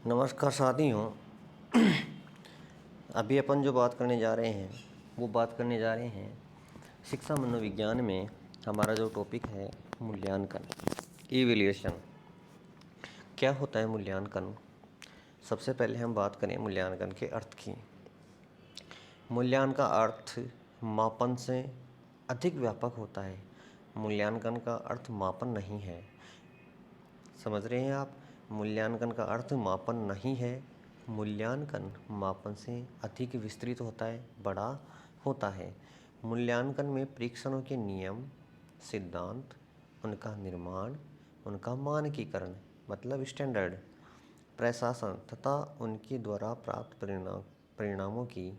नमस्कार साथियों। अभी अपन जो बात करने जा रहे हैं वो बात करने जा रहे हैं शिक्षा मनोविज्ञान में हमारा जो टॉपिक है मूल्यांकन, इवैल्यूएशन। क्या होता है मूल्यांकन? सबसे पहले हम बात करें मूल्यांकन के अर्थ की। मूल्यांकन का अर्थ मापन से अधिक व्यापक होता है। मूल्यांकन का अर्थ मापन नहीं है। समझ रहे हैं आप? मूल्यांकन का अर्थ मापन नहीं है। मूल्यांकन मापन से अधिक विस्तृत होता है, बड़ा होता है। मूल्यांकन में परीक्षणों के नियम, सिद्धांत, उनका निर्माण, उनका मानकीकरण मतलब स्टैंडर्ड, प्रशासन तथा उनके द्वारा प्राप्त परिणामों की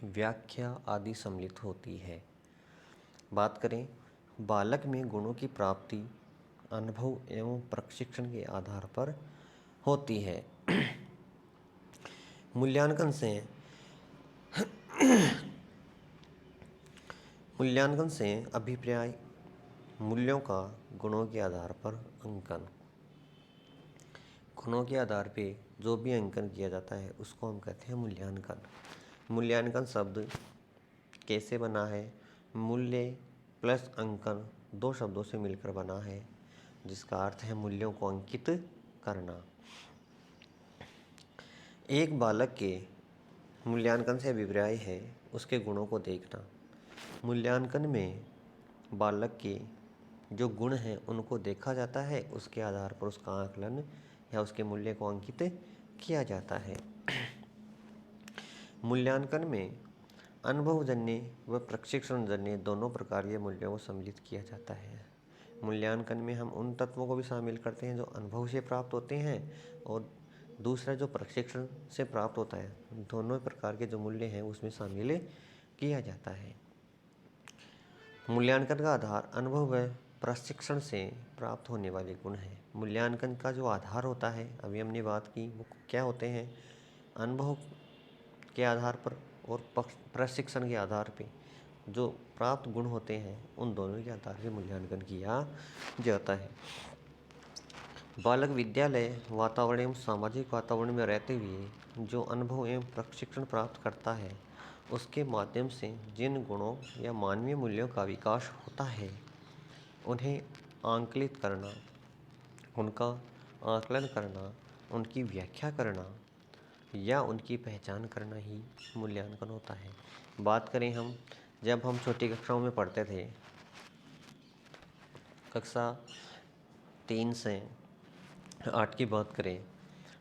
व्याख्या आदि सम्मिलित होती है। बात करें बालक में गुणों की प्राप्ति अनुभव एवं प्रशिक्षण के आधार पर होती है। मूल्यांकन से अभिप्राय, मूल्यों का गुणों के आधार पर अंकन। गुणों के आधार पे जो भी अंकन किया जाता है उसको हम कहते हैं मूल्यांकन। मूल्यांकन शब्द कैसे बना है? मूल्य प्लस अंकन दो शब्दों से मिलकर बना है, जिसका अर्थ है मूल्यों को अंकित करना। एक बालक के मूल्यांकन से अभिप्राय है उसके गुणों को देखना। मूल्यांकन में बालक के जो गुण हैं उनको देखा जाता है, उसके आधार पर उसका आकलन या उसके मूल्य को अंकित किया जाता है। मूल्यांकन में अनुभवजन्य व प्रशिक्षणजन्य दोनों प्रकार के मूल्यों को सम्मिलित किया जाता है। मूल्यांकन में हम उन तत्वों को भी शामिल करते हैं जो अनुभव से प्राप्त होते हैं और दूसरा जो प्रशिक्षण से प्राप्त होता है। दोनों प्रकार के जो मूल्य हैं उसमें शामिल किया जाता है। मूल्यांकन का आधार अनुभव व प्रशिक्षण से प्राप्त होने वाले गुण हैं। मूल्यांकन का जो आधार होता है, अभी हमने बात की, वो क्या होते हैं? अनुभव के आधार पर और प्रशिक्षण के आधार पे जो प्राप्त गुण होते हैं, उन दोनों के आधार पर मूल्यांकन किया जाता है। बालक विद्यालय वातावरण एवं सामाजिक वातावरण में रहते हुए जो अनुभव एवं प्रशिक्षण प्राप्त करता है, उसके माध्यम से जिन गुणों या मानवीय मूल्यों का विकास होता है, उन्हें आंकलित करना, उनका आकलन करना, उनकी व्याख्या करना या उनकी पहचान करना ही मूल्यांकन होता है। बात करें जब हम छोटी कक्षाओं में पढ़ते थे, कक्षा 3 से 8 की बात करें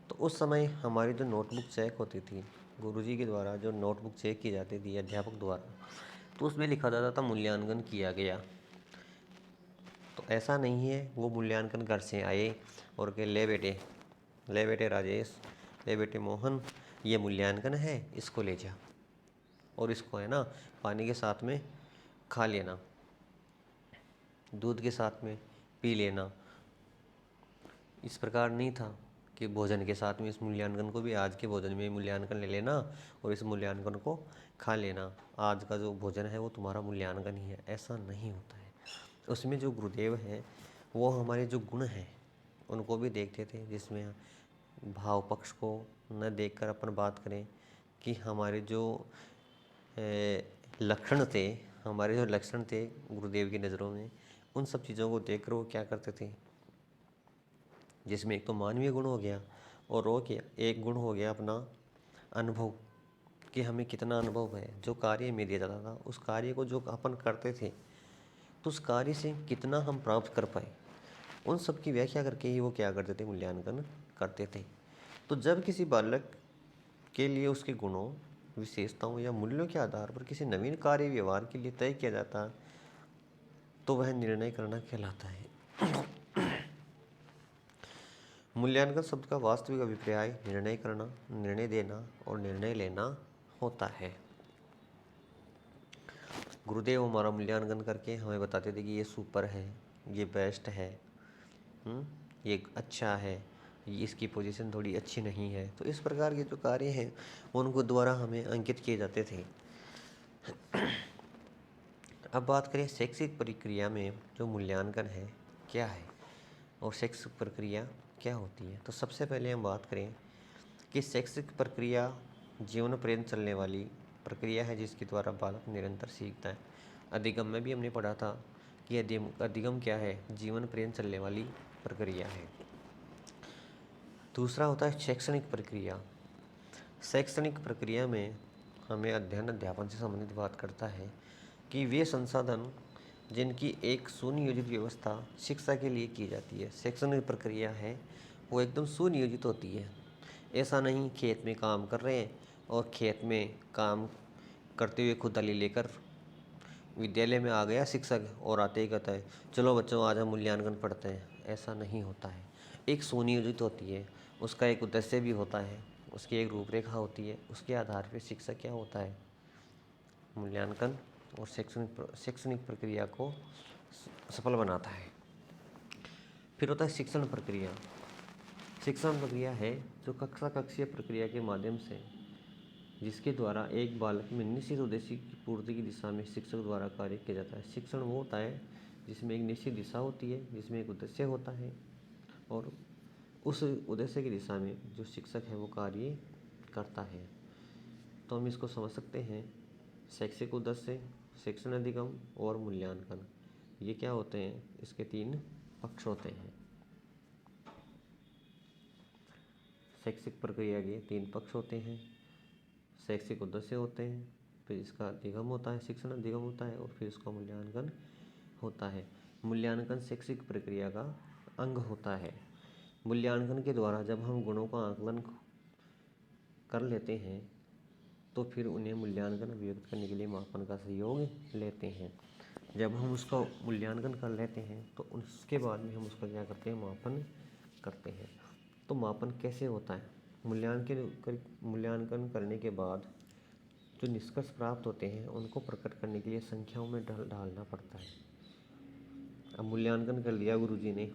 तो उस समय हमारी जो नोटबुक चेक होती थी, गुरुजी के द्वारा जो नोटबुक चेक की जाती थी अध्यापक द्वारा, तो उसमें लिखा जाता था मूल्यांकन किया गया। तो ऐसा नहीं है वो मूल्यांकन घर से आए और के ले बेटे राजेश, ले बेटे मोहन, ये मूल्यांकन है, इसको ले जा और इसको है ना पानी के साथ में खा लेना, दूध के साथ में पी लेना। इस प्रकार नहीं था कि भोजन के साथ में इस मूल्यांकन को भी, आज के भोजन में मूल्यांकन ले लेना और इस मूल्यांकन को खा लेना, आज का जो भोजन है वो तुम्हारा मूल्यांकन ही है। ऐसा नहीं होता है। उसमें जो गुरुदेव हैं वो हमारे जो गुण हैं उनको भी देखते थे, जिसमें भाव पक्ष को न देखकर अपन बात करें कि हमारे जो लक्षण थे, हमारे जो लक्षण थे गुरुदेव की नज़रों में, उन सब चीज़ों को देखकर वो क्या करते थे, जिसमें एक तो मानवीय गुण हो गया और एक गुण हो गया अपना अनुभव, कि हमें कितना अनुभव है। जो कार्य में दिया जाता था उस कार्य को जो अपन करते थे तो उस कार्य से कितना हम प्राप्त कर पाए, उन सब की व्याख्या करके ही वो क्या करते थे, मूल्यांकन करते थे। तो जब किसी बालक के लिए उसके गुणों, विशेषताओं या मूल्यों के आधार पर किसी नवीन कार्य व्यवहार के लिए तय किया जाता तो वह निर्णय करना कहलाता है। मूल्यांकन शब्द का वास्तविक अभिप्राय निर्णय करना, निर्णय देना और निर्णय लेना होता है। गुरुदेव हमारा मूल्यांकन करके हमें बताते थे कि ये सुपर है, ये बेस्ट है, ये अच्छा है, ये इसकी पोजीशन थोड़ी अच्छी नहीं है। तो इस प्रकार के जो कार्य हैं उनको द्वारा हमें अंकित किए जाते थे। अब बात करें शैक्षिक प्रक्रिया में जो मूल्यांकन है क्या है और शैक्षिक प्रक्रिया क्या होती है। तो सबसे पहले हम बात करें कि शैक्षिक प्रक्रिया जीवन पर्यंत चलने वाली प्रक्रिया है जिसके द्वारा बालक निरंतर सीखता है। अधिगम में भी हमने पढ़ा था कि अधिगम क्या है, जीवन पर्यंत चलने वाली प्रक्रिया है। दूसरा होता है शैक्षणिक प्रक्रिया। शैक्षणिक प्रक्रिया में हमें अध्ययन अध्यापन से संबंधित बात करता है कि वे संसाधन जिनकी एक सुनियोजित व्यवस्था शिक्षा के लिए की जाती है। शैक्षणिक प्रक्रिया है वो एकदम सुनियोजित होती है। ऐसा नहीं खेत में काम कर रहे हैं और खेत में काम करते हुए खुदाली लेकर विद्यालय में आ गया शिक्षक और आते ही कहता है चलो बच्चों आज हम मूल्यांकन पढ़ते हैं। ऐसा नहीं होता है। एक सुनियोजित होती है, उसका एक उद्देश्य भी होता है, उसकी एक रूपरेखा होती है। उसके आधार पर शिक्षक क्या होता है, मूल्यांकन और शैक्षणिक प्रक्रिया को सफल बनाता है। फिर होता है शिक्षण प्रक्रिया। शिक्षण प्रक्रिया है जो कक्षा कक्षीय प्रक्रिया के माध्यम से जिसके द्वारा एक बालक में निश्चित उद्देश्य की पूर्ति की दिशा में शिक्षक द्वारा कार्य किया जाता है। शिक्षण वो होता है जिसमें एक निश्चित दिशा होती है, जिसमें एक उद्देश्य होता है और उस उद्देश्य की दिशा में जो शिक्षक है वो कार्य करता है। तो हम इसको समझ सकते हैं, शैक्षिक उद्देश्य, शिक्षण अधिगम और मूल्यांकन, ये क्या होते हैं, इसके 3 पक्ष होते हैं। शैक्षिक प्रक्रिया के 3 पक्ष होते हैं। शैक्षिक उद्देश्य होते हैं, फिर इसका अधिगम होता है, शिक्षण अधिगम होता है और फिर इसका मूल्यांकन होता है। मूल्यांकन शैक्षिक प्रक्रिया का अंग होता है। मूल्यांकन के द्वारा जब हम गुणों का आकलन कर लेते हैं तो फिर उन्हें मूल्यांकन अभिव्यक्त करने के लिए मापन का सहयोग लेते हैं। जब हम उसका मूल्यांकन कर लेते हैं तो उसके बाद में हम उसका क्या करते हैं, मापन करते हैं। तो मापन कैसे होता है, मूल्यांकन करने के बाद जो निष्कर्ष प्राप्त होते हैं उनको प्रकट करने के लिए संख्याओं में ढालना पड़ता है। अब मूल्यांकन कर लिया गुरुजी ने,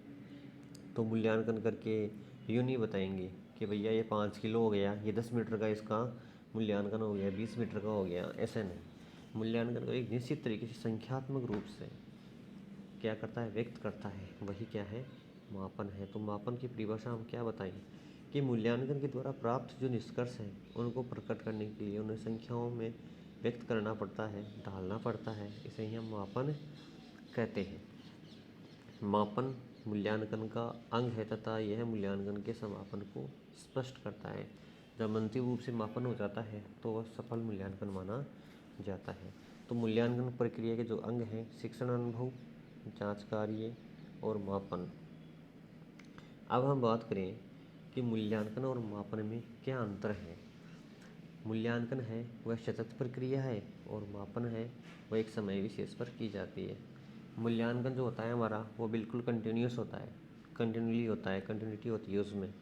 तो मूल्यांकन करके यूँ नहीं बताएंगे कि भैया ये 5 किलो हो गया, ये 10 मीटर का इसका मूल्यांकन हो गया, 20 मीटर का हो गया, ऐसा नहीं। मूल्यांकन को एक निश्चित तरीके से संख्यात्मक रूप से क्या करता है, व्यक्त करता है, वही क्या है, मापन है। तो मापन की परिभाषा हम क्या बताएं कि मूल्यांकन के द्वारा प्राप्त जो निष्कर्ष हैं उनको प्रकट करने के लिए उन्हें संख्याओं में व्यक्त करना पड़ता है, ढालना पड़ता है, इसे ही हम मापन कहते हैं। मापन मूल्यांकन का अंग है तथा यह मूल्यांकन के समापन को स्पष्ट करता है। जब अंतिम रूप से मापन हो जाता है तो वह सफल मूल्यांकन माना जाता है। तो मूल्यांकन प्रक्रिया के जो अंग हैं, शिक्षण अनुभव, जांच कार्य और मापन। अब हम बात करें कि मूल्यांकन और मापन में क्या अंतर है। मूल्यांकन है वह सतत प्रक्रिया है और मापन है वह एक समय विशेष पर की जाती है। मूल्यांकन जो होता है हमारा वो बिल्कुल कंटिन्यूस होता है, कंटिन्यूली होता है, कंटिन्यूटी होती है उसमें।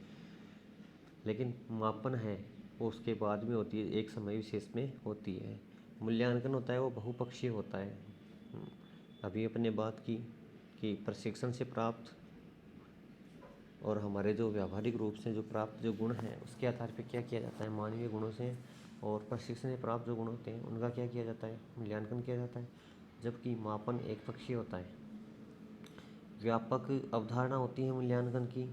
लेकिन मापन है वो उसके बाद में होती है, एक समय विशेष में होती है। मूल्यांकन होता है वो बहुपक्षीय होता है। अभी अपने बात की कि प्रशिक्षण से प्राप्त और हमारे जो व्यावहारिक रूप से जो प्राप्त जो गुण हैं उसके आधार पर क्या किया जाता है, मानवीय गुणों से और प्रशिक्षण से प्राप्त जो गुण होते हैं उनका क्या किया जाता है, मूल्यांकन किया जाता है। जबकि मापन एक पक्षीय होता है। व्यापक अवधारणा होती है मूल्यांकन की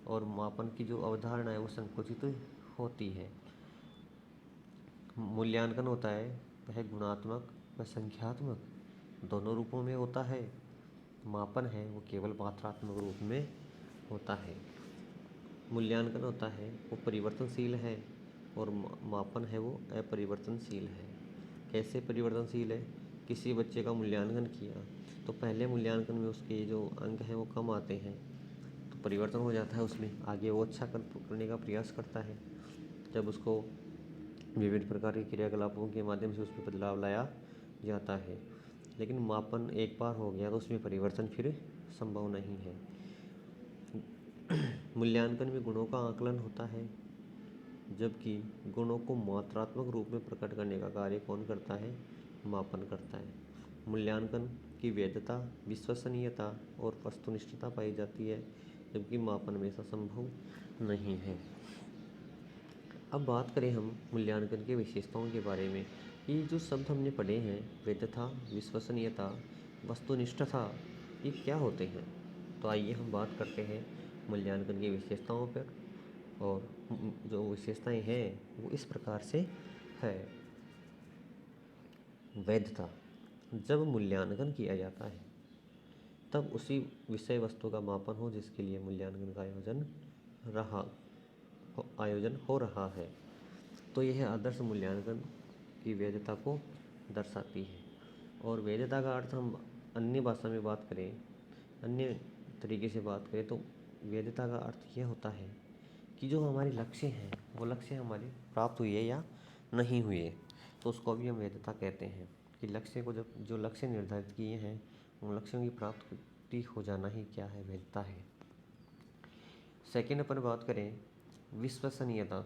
और मापन की जो अवधारणा है वो संकुचित होती है। मूल्यांकन होता है वह गुणात्मक व संख्यात्मक दोनों रूपों में होता है। मापन है वो केवल मात्रात्मक रूप में होता है। मूल्यांकन होता है वो परिवर्तनशील है और मापन है वो अपरिवर्तनशील है। कैसे परिवर्तनशील है, किसी बच्चे का मूल्यांकन किया तो पहले मूल्यांकन में उसके जो अंक हैं वो कम आते हैं तो परिवर्तन हो जाता है उसमें, आगे वो अच्छा करने का प्रयास करता है जब उसको विभिन्न प्रकार के क्रियाकलापों के माध्यम से उसमें बदलाव लाया जाता है। लेकिन मापन एक बार हो गया तो उसमें परिवर्तन फिर संभव नहीं है। मूल्यांकन में गुणों का आकलन होता है जबकि गुणों को मात्रात्मक रूप में प्रकट करने का कार्य कौन करता है, मापन करता है। मूल्यांकन की वैधता, विश्वसनीयता और वस्तुनिष्ठता पाई जाती है जबकि मापन में ऐसा संभव नहीं है। अब बात करें हम मूल्यांकन की विशेषताओं के बारे में कि जो शब्द हमने पढ़े हैं, वैधता, विश्वसनीयता, वस्तुनिष्ठता, ये क्या होते हैं। तो आइए हम बात करते हैं मूल्यांकन की विशेषताओं पर। और जो विशेषताएं हैं वो इस प्रकार से है। वैधता, जब मूल्यांकन किया जाता है तब उसी विषय वस्तु का मापन हो जिसके लिए मूल्यांकन का आयोजन हो रहा है। तो यह आदर्श मूल्यांकन की वैधता को दर्शाती है। और वैधता का अर्थ हम अन्य भाषा में बात करें, अन्य तरीके से बात करें तो वैधता का अर्थ यह होता है कि जो हमारे लक्ष्य हैं वो लक्ष्य हमारे प्राप्त हुए या नहीं हुए, तो उसको भी हम वैधता कहते हैं। कि लक्ष्य को जब जो लक्ष्य निर्धारित किए हैं उन लक्ष्यों की प्राप्ति हो जाना ही क्या है, वैधता है। सेकेंड अपन बात करें विश्वसनीयता।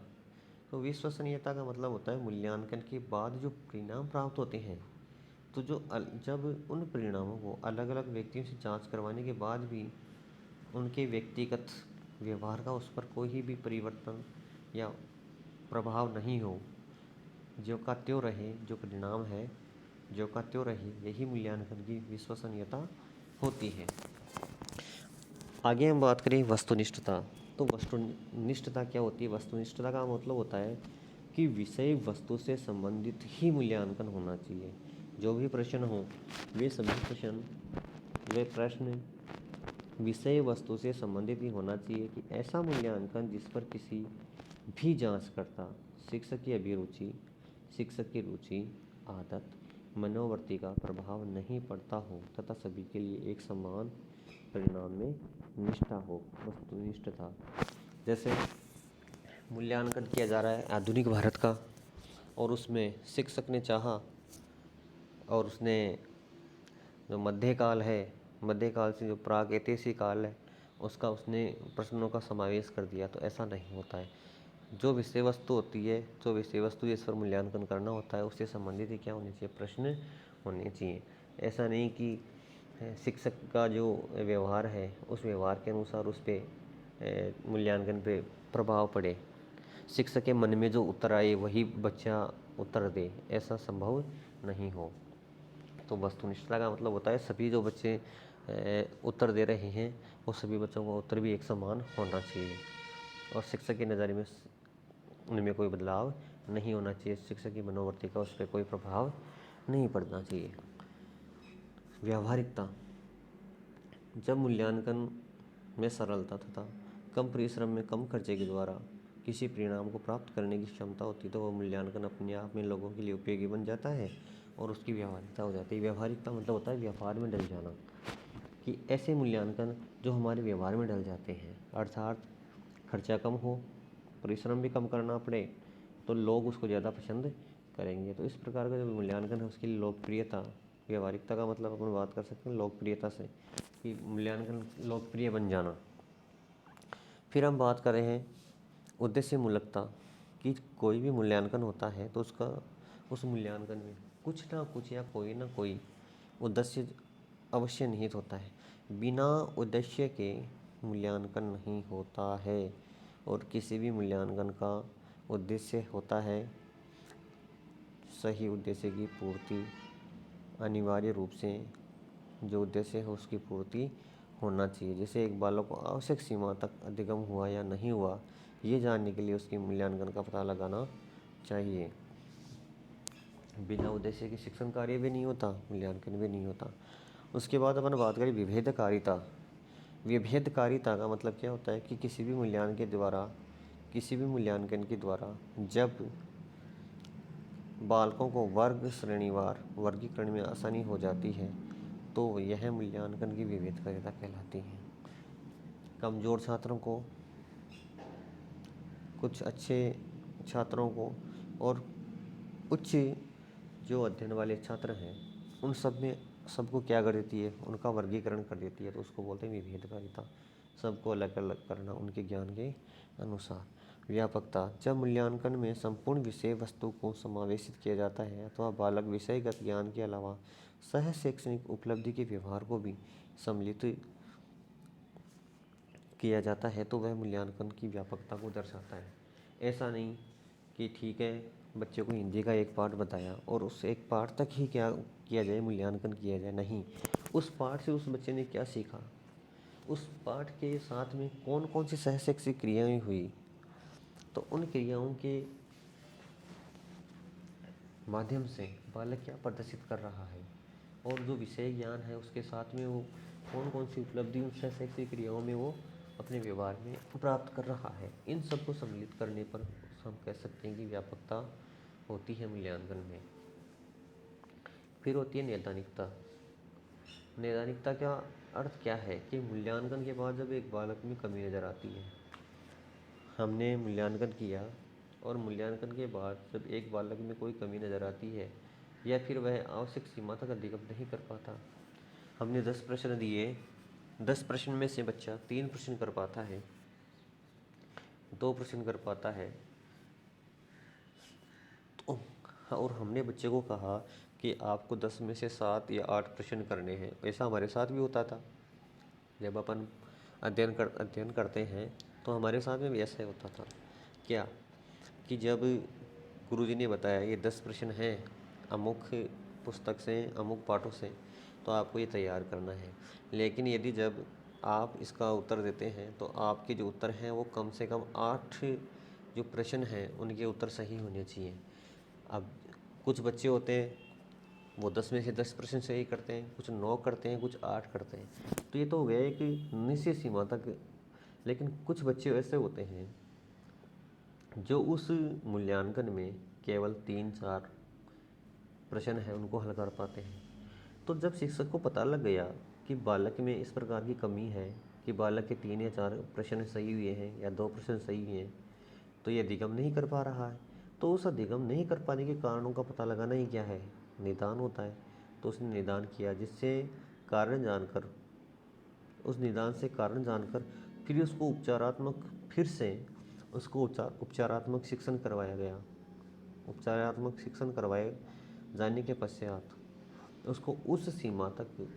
तो विश्वसनीयता का मतलब होता है मूल्यांकन के बाद जो परिणाम प्राप्त होते हैं, तो जब उन परिणामों को अलग अलग व्यक्तियों से जांच करवाने के बाद भी उनके व्यक्तिगत व्यवहार का उस पर कोई भी परिवर्तन या प्रभाव नहीं हो, जो का त्यों रहे, जो परिणाम है जो का त्यों रहे, यही मूल्यांकन की विश्वसनीयता होती है। आगे हम बात करें वस्तुनिष्ठता। तो वस्तुनिष्ठता क्या होती है? वस्तुनिष्ठता का मतलब होता है कि विषय वस्तु से संबंधित ही मूल्यांकन होना चाहिए। जो भी प्रश्न हो वे सभी प्रश्न विषय वस्तु से संबंधित ही होना चाहिए। कि ऐसा मूल्यांकन जिस पर किसी भी जांचकर्ता, शिक्षक की अभिरुचि, शिक्षक की रुचि, आदत, मनोवृत्ति का प्रभाव नहीं पड़ता हो तथा सभी के लिए एक समान परिणाम में निष्ठा हो, वस्तुनिष्ठता। जैसे मूल्यांकन किया जा रहा है आधुनिक भारत का, और उसमें शिक्षक ने चाहा और उसने जो मध्यकाल है, मध्यकाल से जो प्रागैतिहासिक काल है उसका उसने प्रश्नों का समावेश कर दिया, तो ऐसा नहीं होता है। जो विषय वस्तु होती है, जो विषय वस्तु जिस पर मूल्यांकन करना होता है उससे संबंधित ही क्या होने चाहिए, प्रश्न होने चाहिए। ऐसा नहीं कि शिक्षक का जो व्यवहार है उस व्यवहार के अनुसार उस पर मूल्यांकन पे प्रभाव पड़े, शिक्षक के मन में जो उत्तर आए वही बच्चा उत्तर दे, ऐसा संभव नहीं हो। तो वस्तुनिष्ठता का मतलब होता है सभी जो बच्चे उत्तर दे रहे हैं वो सभी बच्चों का उत्तर भी एक समान होना चाहिए, और शिक्षक के नज़रिए में उनमें कोई बदलाव नहीं होना चाहिए, शिक्षक की मनोवृत्ति का उस पर कोई प्रभाव नहीं पड़ना चाहिए। व्यावहारिकता, जब मूल्यांकन में सरलता तथा कम परिश्रम में कम खर्चे के द्वारा किसी परिणाम को प्राप्त करने की क्षमता होती है तो वह मूल्यांकन अपने आप में लोगों के लिए उपयोगी बन जाता है और उसकी व्यावहारिकता हो जाती है। व्यावहारिकता मतलब होता है व्यवहार में डल जाना, कि ऐसे मूल्यांकन जो हमारे व्यवहार में डल जाते हैं, अर्थात खर्चा कम हो, परिश्रम भी कम करना पड़े, तो लोग उसको ज़्यादा पसंद करेंगे। तो इस प्रकार का जो मूल्यांकन है उसकी लोकप्रियता, व्यावहारिकता का मतलब अपन बात कर सकते हैं लोकप्रियता से, कि मूल्यांकन लोकप्रिय बन जाना। फिर हम बात कर रहे हैं उद्देश्य मूलकता, कि कोई भी मूल्यांकन होता है तो उस मूल्यांकन में कुछ ना कुछ या कोई ना कोई उद्देश्य अवश्य निहित होता है। बिना उद्देश्य के मूल्यांकन नहीं होता है, और किसी भी मूल्यांकन का उद्देश्य होता है सही उद्देश्य की पूर्ति, अनिवार्य रूप से जो उद्देश्य है उसकी पूर्ति होना चाहिए। जैसे एक बालक को आवश्यक सीमा तक अधिगम हुआ या नहीं हुआ, ये जानने के लिए उसकी मूल्यांकन का पता लगाना चाहिए। बिना उद्देश्य के शिक्षण कार्य भी नहीं होता, मूल्यांकन भी नहीं होता। उसके बाद अपन बात करें विभेदकारिता। विभेदकारिता का मतलब क्या होता है कि किसी भी मूल्यांकन के द्वारा जब बालकों को वर्ग श्रेणीवार वर्गीकरण में आसानी हो जाती है तो यह मूल्यांकन की विभेदकारिता कहलाती है। कमज़ोर छात्रों को, कुछ अच्छे छात्रों को और उच्च जो अध्ययन वाले छात्र हैं उन सब में सबको क्या कर देती है, उनका वर्गीकरण कर देती है, तो उसको बोलते हैं विभेदकारिता। सबको अलग अलग करना उनके ज्ञान के अनुसार। व्यापकता, जब मूल्यांकन में संपूर्ण विषय वस्तु को समावेशित किया जाता है अथवा बालक विषयगत ज्ञान के अलावा सह शैक्षणिक उपलब्धि के व्यवहार को भी सम्मिलित किया जाता है तो वह मूल्यांकन की व्यापकता को दर्शाता है। ऐसा नहीं कि ठीक है बच्चे को हिंदी का एक पाठ बताया और उस एक पाठ तक ही क्या किया जाए, मूल्यांकन किया जाए, नहीं। उस पाठ से उस बच्चे ने क्या सीखा, उस पाठ के साथ में कौन कौन सी सह शैक्षिक क्रियाएँ हुई, तो उन क्रियाओं के माध्यम से बालक क्या प्रदर्शित कर रहा है और जो विषय ज्ञान है उसके साथ में वो कौन कौन सी उपलब्धि उन शैक्षिक क्रियाओं में वो अपने व्यवहार में प्राप्त कर रहा है, इन सबको सम्मिलित करने पर हम कह सकते हैं कि व्यापकता होती है मूल्यांकन में। फिर होती है नैदानिकता। नैदानिकता का अर्थ क्या है कि मूल्यांकन के बाद जब एक बालक में कमी नज़र आती है, हमने मूल्यांकन किया और मूल्यांकन के बाद जब एक बालक में कोई कमी नज़र आती है या फिर वह आवश्यक सीमा तक अधिगम नहीं कर पाता, हमने 10 प्रश्न दिए, 10 प्रश्न में से बच्चा 3 प्रश्न कर पाता है, 2 प्रश्न कर पाता है, तो और हमने बच्चे को कहा कि आपको 10 में से 7 या 8 प्रश्न करने हैं। ऐसा हमारे साथ भी होता था। जब अपन अध्ययन करते हैं तो हमारे साथ में भी ऐसा ही होता था। क्या कि जब गुरुजी ने बताया ये 10 प्रश्न हैं अमुक पुस्तक से, अमुक पाठों से, तो आपको ये तैयार करना है। लेकिन यदि जब आप इसका उत्तर देते हैं तो आपके जो उत्तर हैं वो कम से कम 8 जो प्रश्न हैं उनके उत्तर सही होने चाहिए। अब कुछ बच्चे होते हैं वो 10 में से 10 प्रश्न सही करते हैं, कुछ 9 करते हैं, कुछ 8 करते हैं, तो ये तो हो गया एक निश्चित सीमा तक। लेकिन कुछ बच्चे ऐसे होते हैं जो उस मूल्यांकन में केवल 3-4 प्रश्न है उनको हल कर पाते हैं। तो जब शिक्षक को पता लग गया कि बालक में इस प्रकार की कमी है कि बालक के 3 या 4 प्रश्न सही हुए हैं या 2 प्रश्न सही हुए हैं, तो ये अधिगम नहीं कर पा रहा है, तो उस अधिगम नहीं कर पाने के कारणों का पता लगाना ही क्या है, निदान होता है। तो उसने निदान किया, जिससे कारण जानकर, उस निदान से कारण जानकर फिर उसको उपचारात्मक शिक्षण करवाया गया। उपचारात्मक शिक्षण करवाए जाने के पश्चात उसको उस सीमा तक,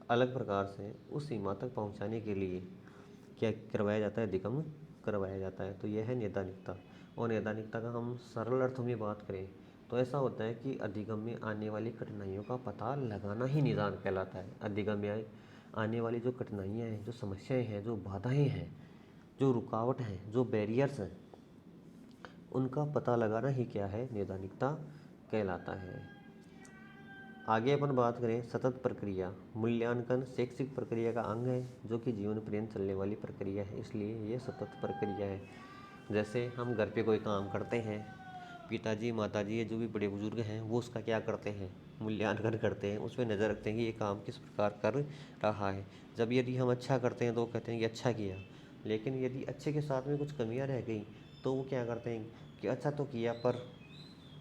अलग प्रकार से उस सीमा तक पहुंचाने के लिए क्या करवाया जाता है, अधिगम करवाया जाता है। तो यह है नैदानिकता। और नैदानिकता का हम सरल अर्थों में बात करें तो ऐसा होता है कि अधिगम में आने वाली कठिनाइयों का पता लगाना ही निदान कहलाता है। अधिगम में आने वाली जो कठिनाइयाँ हैं, जो समस्याएं हैं, जो बाधाएं हैं, जो रुकावट हैं, जो बैरियर्स हैं, उनका पता लगाना ही क्या है, नैदानिकता कहलाता है। आगे अपन बात करें सतत प्रक्रिया। मूल्यांकन शैक्षिक प्रक्रिया का अंग है जो कि जीवन पर्यंत चलने वाली प्रक्रिया है, इसलिए ये सतत प्रक्रिया है। जैसे हम घर पे कोई काम करते हैं, पिताजी माताजी या जो भी बड़े बुजुर्ग हैं वो उसका क्या करते हैं, मूल्यांकन करते हैं, उस पर नज़र रखते हैं कि ये काम किस प्रकार कर रहा है। जब यदि हम अच्छा करते हैं तो वो कहते हैं कि अच्छा किया, लेकिन यदि अच्छे के साथ में कुछ कमियां रह गई तो वो क्या करते हैं कि अच्छा तो किया पर,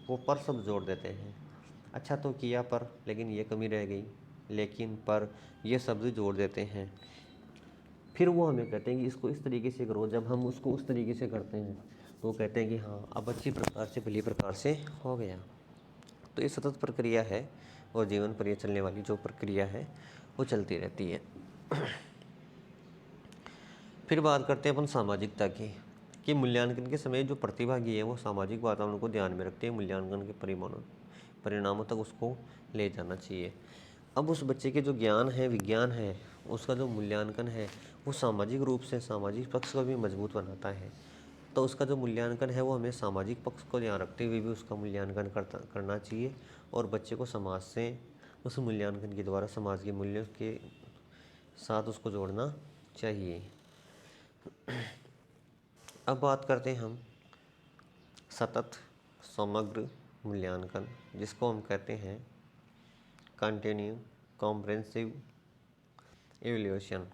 वो पर शब्द जोड़ देते हैं। अच्छा तो किया पर, लेकिन ये कमी रह गई, लेकिन पर ये शब्द जोड़ देते हैं। फिर वो हमें कहते हैं कि इसको इस तरीके से करो। जब हम उसको उस तरीके से करते हैं तो वो कहते हैं कि हाँ अब अच्छी प्रकार से, भली प्रकार से हो गया। तो ये सतत प्रक्रिया है और जीवन पर ये चलने वाली जो प्रक्रिया है वो चलती रहती है। फिर बात करते हैं अपन सामाजिकता की, कि मूल्यांकन के समय जो प्रतिभागी है वो सामाजिक वातावरण को ध्यान में रखते हैं, मूल्यांकन के परिणामों तक उसको ले जाना चाहिए। अब उस बच्चे के जो ज्ञान है, विज्ञान है, उसका जो मूल्यांकन है वो सामाजिक रूप से सामाजिक पक्ष को भी मजबूत बनाता है। तो उसका जो मूल्यांकन है वो हमें सामाजिक पक्ष को ध्यान रखते हुए भी उसका मूल्यांकन करना चाहिए और बच्चे को समाज से उस मूल्यांकन के द्वारा समाज के मूल्यों के साथ उसको जोड़ना चाहिए। अब बात करते हैं हम सतत समग्र मूल्यांकन, जिसको हम कहते हैं कंटिन्यू कॉम्प्रिहेंसिव इवैल्यूएशन,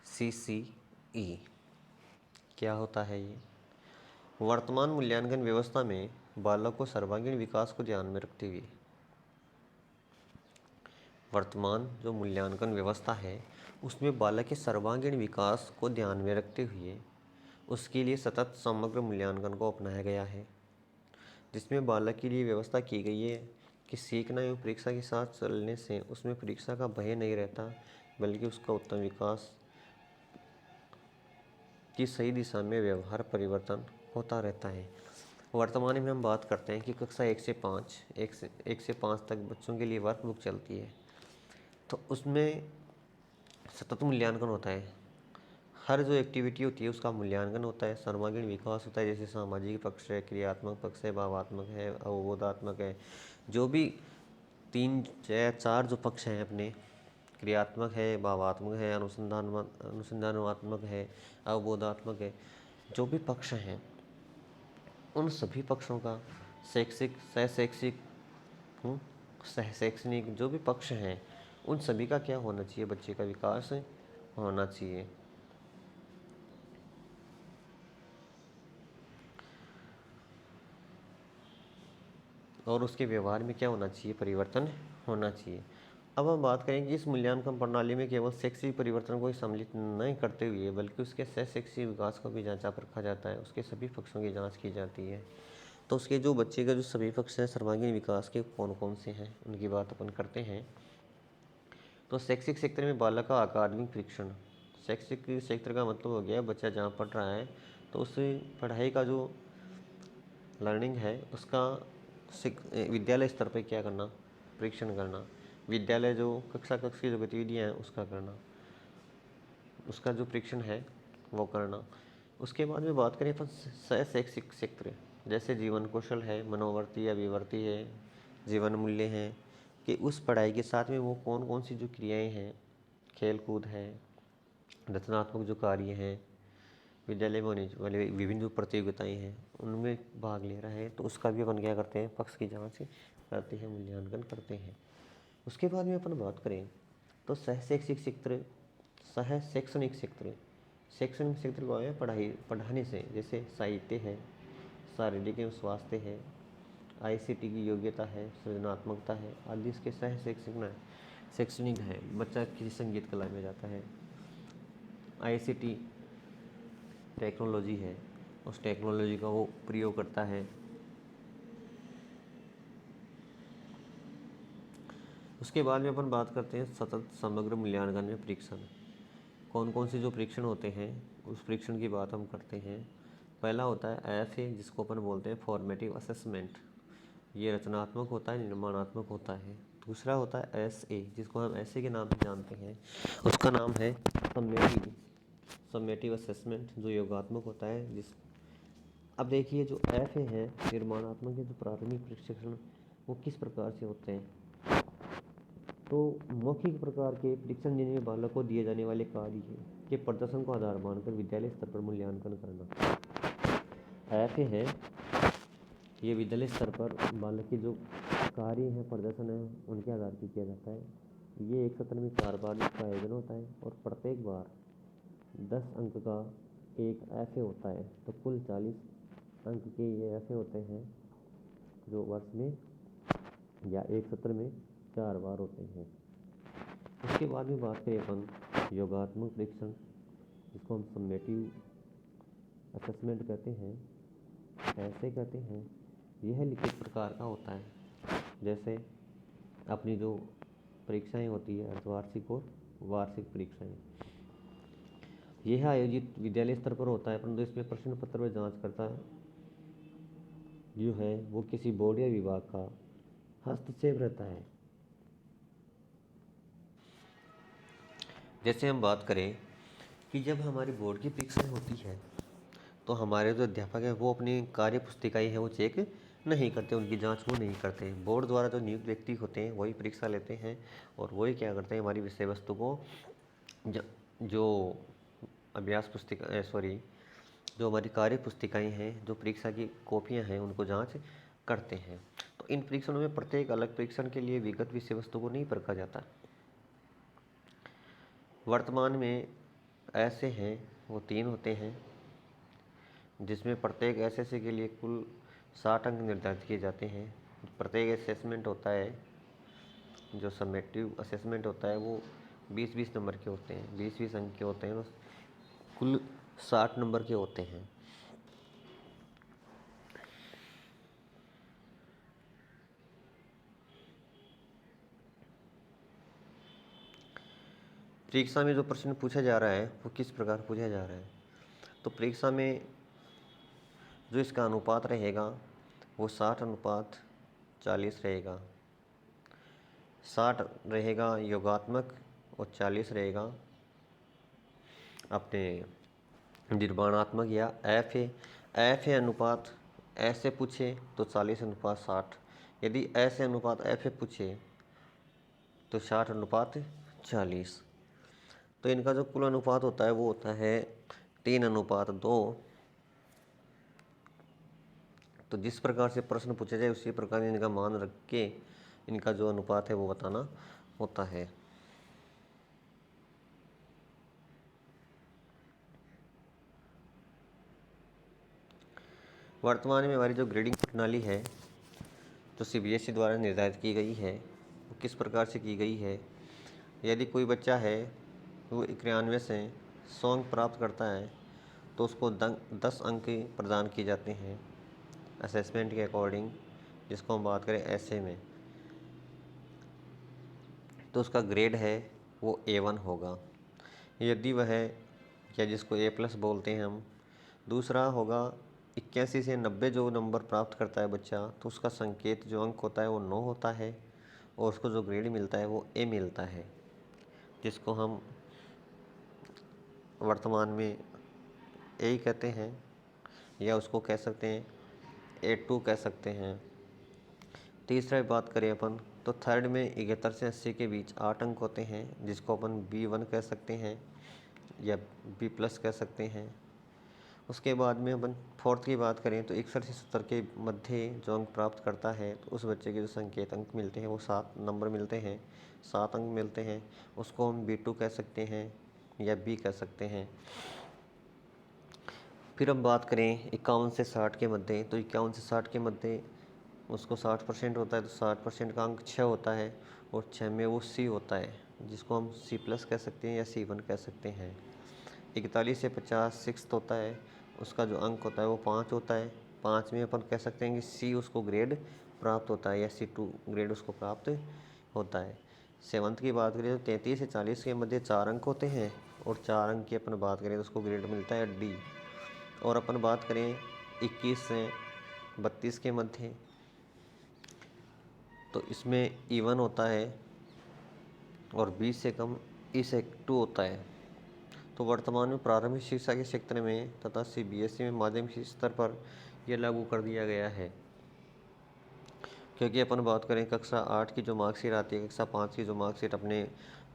CCE। क्या होता है ये? वर्तमान मूल्यांकन व्यवस्था में बालक को सर्वांगीण विकास को ध्यान में रखते हुए, वर्तमान जो मूल्यांकन व्यवस्था है उसमें बालक के सर्वांगीण विकास को ध्यान में रखते हुए उसके लिए सतत समग्र मूल्यांकन को अपनाया गया है, जिसमें बालक के लिए व्यवस्था की गई है कि सीखना एवं परीक्षा के साथ चलने से उसमें परीक्षा का भय नहीं रहता, बल्कि उसका उत्तम विकास की सही दिशा में व्यवहार परिवर्तन होता रहता है। वर्तमान में हम बात करते हैं कि कक्षा 1 से 5 तक बच्चों के लिए वर्कबुक चलती है, तो उसमें सतत मूल्यांकन होता है। हर जो एक्टिविटी होती है उसका मूल्यांकन होता है, सर्वांगीण विकास होता है, जैसे सामाजिक पक्ष है, क्रियात्मक पक्ष है, भावात्मक है, अवबोधात्मक है। जो भी 3 या 4 जो पक्ष हैं अपने, क्रियात्मक है, भावात्मक है, अनुसंधानात्मक है, अवबोधात्मक है, जो भी पक्ष हैं उन सभी पक्षों का शैक्षिक, सहशैक्षिक, सहशैक्षणिक जो भी पक्ष हैं उन सभी का क्या होना चाहिए, बच्चे का विकास होना चाहिए। और उसके व्यवहार में क्या होना चाहिए, परिवर्तन होना चाहिए। अब हम बात करें कि इस मूल्यांकन प्रणाली में केवल शैक्षिक परिवर्तन को ही सम्मिलित नहीं करते हुए बल्कि उसके सहशैक्षिक विकास को भी जांचा परखा जाता है, उसके सभी पक्षों की जांच की जाती है। तो उसके जो बच्चे का जो सभी पक्ष हैं सर्वांगीण विकास के कौन कौन से हैं उनकी बात अपन करते हैं। तो शैक्षिक क्षेत्र में बालक का अकादमिक परीक्षण। शैक्षिक क्षेत्र का मतलब हो गया बच्चा जहाँ पढ़ रहा है तो उस पढ़ाई का जो लर्निंग है उसका विद्यालय स्तर पर क्या करना, परीक्षण करना। विद्यालय जो कक्षा की जो गतिविधियाँ हैं उसका करना, उसका जो परीक्षण है वो करना। उसके बाद में बात करें अपन सहशैक्षिक क्षेत्र, जैसे जीवन कौशल है, मनोवर्ती या विवर्ती है, जीवन मूल्य हैं, कि उस पढ़ाई के साथ में वो कौन कौन सी जो क्रियाएं हैं, खेल कूद है, रचनात्मक जो कार्य हैं, विद्यालय में होने वाले विभिन्न जो प्रतियोगिताएं हैं उनमें भाग ले रहा है, तो उसका भी अपन क्या करते हैं, पक्ष की जांच करते हैं, मूल्यांकन करते हैं। उसके बाद में अपन बात करें तो सहशैक्षिक क्षेत्र, सहशैक्षणिक क्षेत्र। शैक्षणिक क्षेत्र को है पढ़ाने से, जैसे साहित्य है, शारीरिक एवं स्वास्थ्य है, आईसीटी की योग्यता है, सृजनात्मकता है आदि इसके शैक्षणिक है। बच्चा किसी संगीत कला में जाता है, आईसीटी टेक्नोलॉजी है, उस टेक्नोलॉजी का वो प्रयोग करता है। उसके बाद में अपन बात करते हैं सतत समग्र मूल्यांकन में परीक्षण। कौन कौन से जो परीक्षण होते हैं उस परीक्षण की बात हम करते हैं। पहला होता है एफए, जिसको अपन बोलते हैं फॉर्मेटिव असेसमेंट, ये रचनात्मक होता है, निर्माणात्मक होता है। दूसरा होता है एसए, जिसको हम ऐसे के नाम से जानते हैं, उसका नाम है समेटिव असेसमेंट, जो योगात्मक होता है। अब देखिए जो एफए है निर्माणात्मक के जो प्राथमिक प्रशिक्षण वो किस प्रकार से होते हैं, तो मौखिक प्रकार के परीक्षण जिनमें बालक को दिए जाने वाले कार्य के प्रदर्शन को आधार मानकर विद्यालय स्तर पर मूल्यांकन करना। एफए है ये विद्यालय स्तर पर बालक के जो कार्य हैं, प्रदर्शन है, उनके आधार पर किया जाता है। ये एक सत्र में 4 बार इसका आयोजन होता है और प्रत्येक बार 10 अंक का एक एफए होता है, तो कुल 40 अंक के ये ऐसे होते हैं जो वर्ष में या एक सत्र में 4 बार होते हैं। उसके बाद में बात करें अपन योगात्मक परीक्षण, जिसको हम समेटिव असेसमेंट कहते हैं, ऐसे कहते हैं। यह लिखित प्रकार का होता है, जैसे अपनी जो परीक्षाएं होती है अर्धवार्षिक और वार्षिक परीक्षाएं, यह आयोजित विद्यालय स्तर पर होता है, परंतु इसमें प्रश्न पत्र में जांचकर्ता जो है वो किसी बोर्ड या विभाग का हस्तक्षेप रहता है। जैसे हम बात करें कि जब हमारी बोर्ड की परीक्षाएं होती है तो हमारे जो अध्यापक हैं वो अपनी कार्य पुस्तिकाएं हैं वो चेक नहीं करते, उनकी जांच वो नहीं करते। बोर्ड द्वारा जो नियुक्त व्यक्ति होते हैं वही परीक्षा लेते हैं और वही क्या करते हैं, हमारी विषय वस्तु को जो अभ्यास पुस्तिका जो हमारी कार्य पुस्तिकाएं हैं, जो परीक्षा की कॉपियां हैं, उनको जांच करते हैं। तो इन परीक्षणों में प्रत्येक अलग परीक्षण के लिए विगत विषय वस्तु को नहीं परखा जाता। वर्तमान में ऐसे हैं वो 3 होते हैं, जिसमें प्रत्येक एसएससी के लिए कुल 60 अंक निर्धारित किए जाते हैं। प्रत्येक असेसमेंट होता है, जो समेटिव असेसमेंट होता है वो 20-20 नंबर के होते हैं, 20-20 अंक के होते हैं, कुल 60 नंबर के होते हैं। परीक्षा में जो प्रश्न पूछा जा रहा है वो किस प्रकार पूछा जा रहा है, तो परीक्षा में जो इसका अनुपात रहेगा वो 60:40 रहेगा। 60 रहेगा योगात्मक और 40 रहेगा अपने निर्माणात्मक या एफ ए अनुपात ऐसे पूछे तो 40:60। यदि ऐसे अनुपात एफ ए पूछे तो 60:40। तो इनका जो कुल अनुपात होता है वो होता है 3:2। तो जिस प्रकार से प्रश्न पूछा जाए उसी प्रकार इनका मान रख के इनका जो अनुपात है वो बताना होता है। वर्तमान में हमारी जो ग्रेडिंग प्रणाली है जो सीबीएसई द्वारा निर्धारित की गई है वो किस प्रकार से की गई है। यदि कोई बच्चा है वो 91 से 100 अंक प्राप्त करता है तो उसको 10 अंक प्रदान किए जाते हैं असेसमेंट के अकॉर्डिंग। जिसको हम बात करें ऐसे में तो उसका ग्रेड है वो A1 होगा। यदि वह या जिसको A+ बोलते हैं हम, दूसरा होगा 81 से 90 जो नंबर प्राप्त करता है बच्चा तो उसका संकेत जो अंक होता है वो 9 होता है और उसको जो ग्रेड मिलता है वो A मिलता है, जिसको हम वर्तमान में A कहते हैं या उसको कह सकते हैं A2 कह सकते हैं। तीसरा बात करें अपन तो थर्ड में 71 से 80 के बीच 8 अंक होते हैं जिसको अपन B1 कह सकते हैं या B+ कह सकते हैं। उसके बाद में अपन फोर्थ की बात करें तो 61 से 70 के मध्य जो अंक प्राप्त करता है तो उस बच्चे के जो संकेत अंक मिलते हैं वो 7 नंबर मिलते हैं, 7 अंक मिलते हैं, उसको हम B2 कह सकते हैं या B कह सकते हैं। फिर हम बात करें 51 से 60 के मध्य तो 51 से 60 के मध्य उसको 60% होता है तो 60% का अंक 6 होता है और 6 में वो C होता है जिसको हम C+ कह सकते हैं या C1 कह सकते हैं। 41 से 50 सिक्स्थ होता है, उसका जो अंक होता है वो 5 होता है। 5 में अपन कह सकते हैं कि C उसको ग्रेड प्राप्त होता है या C2 ग्रेड उसको प्राप्त होता है। सेवन्थ की बात करें तो 33 से 40 के मध्य 4 अंक होते हैं और 4 अंक की अपन बात करें तो उसको ग्रेड मिलता है D। और अपन बात करें 21 से 32 के मध्य तो इसमें E1 होता है और 20 से कम E2 होता है। तो वर्तमान में प्रारंभिक शिक्षा के क्षेत्र में तथा सीबीएसई में माध्यमिक स्तर पर यह लागू कर दिया गया है। क्योंकि अपन बात करें कक्षा 8 की जो मार्कशीट आती है, कक्षा 5 की जो मार्कशीट अपने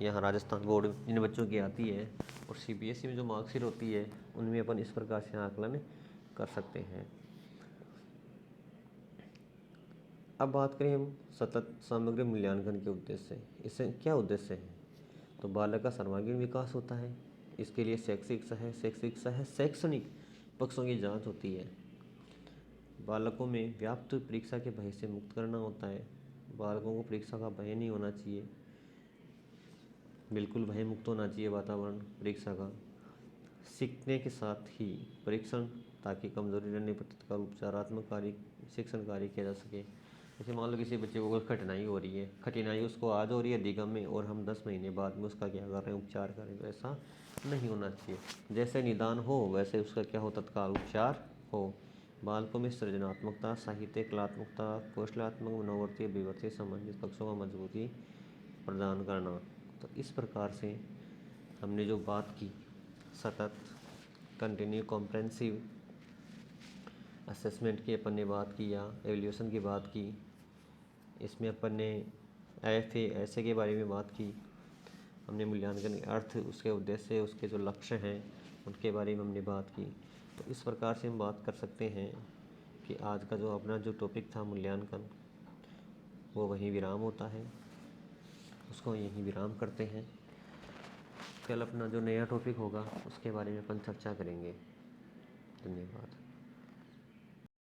यहाँ राजस्थान बोर्ड इन बच्चों की आती है और सीबीएसई में जो मार्कशीट होती है उनमें अपन इस प्रकार से आकलन कर सकते हैं। अब बात करें हम सतत समग्र मूल्यांकन के उद्देश्य। इससे क्या उद्देश्य है तो बालक का सर्वांगीण विकास होता है। इसके लिए शैक्षणिक पक्षों की जांच होती है। बालकों में व्याप्त परीक्षा के भय से मुक्त करना होता है। बालकों को परीक्षा का भय नहीं होना चाहिए, बिल्कुल भय मुक्त होना चाहिए वातावरण परीक्षा का। सीखने के साथ ही परीक्षण ताकि कमजोरी रहने पर तत्काल उपचारात्मक कार्य शिक्षण कार्य किया जा सके। जैसे मान लो किसी बच्चे को कोई कठिनाई हो रही है, कठिनाई उसको आज हो रही है दिगम में और हम 10 महीने बाद में उसका क्या कर रहे हैं उपचार करें, तो ऐसा नहीं होना चाहिए। जैसे निदान हो वैसे उसका क्या हो तत्काल उपचार हो। बालकों में सृजनात्मकता, साहित्य, कलात्मकता, कौशलात्मक, मनोवर्तीय, विवर्तीय संबंधित पक्षों को मजबूती प्रदान करना। तो इस प्रकार से हमने जो बात की सतत कंटिन्यू कॉम्प्रेहेंसिव असेसमेंट की अपन ने बात की या एवल्यूशन की बात की, इसमें अपन ने ऐसे के बारे में बात की, हमने मूल्यांकन के अर्थ, उसके उद्देश्य, उसके जो लक्ष्य हैं उनके बारे में हमने बात की। तो इस प्रकार से हम बात कर सकते हैं कि आज का जो अपना जो टॉपिक था मूल्यांकन वो वहीं विराम होता है, उसको यहीं विराम करते हैं। कल अपना जो नया टॉपिक होगा उसके बारे में अपन चर्चा करेंगे। धन्यवाद।